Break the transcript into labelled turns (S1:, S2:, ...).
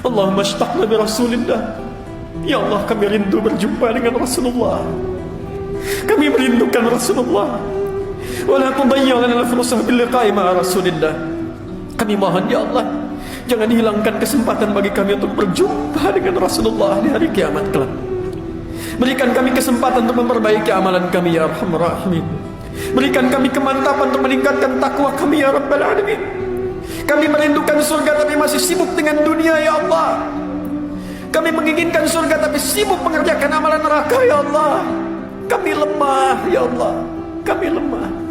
S1: Allahumma ashtaqna bi Rasulillah. Ya Allah, kami rindu berjumpa dengan Rasulullah. Kami merindukan Rasulullah. Wala tudayyi' lana al-fursah bil liqa'i ma'a Rasulillah. Kami mohon ya Allah, jangan hilangkan kesempatan bagi kami untuk berjumpa dengan Rasulullah di hari kiamat kelak. Berikan kami kesempatan untuk memperbaiki amalan kami ya Arhamar Rahimin. Berikan kami kemantapan untuk meningkatkan takwa kami ya Rabbal Alamin. Kami merindukan surga tapi masih sibuk dengan dunia ya Allah. Kami menginginkan surga tapi sibuk mengerjakan amalan neraka ya Allah. Kami lemah ya Allah. Kami lemah.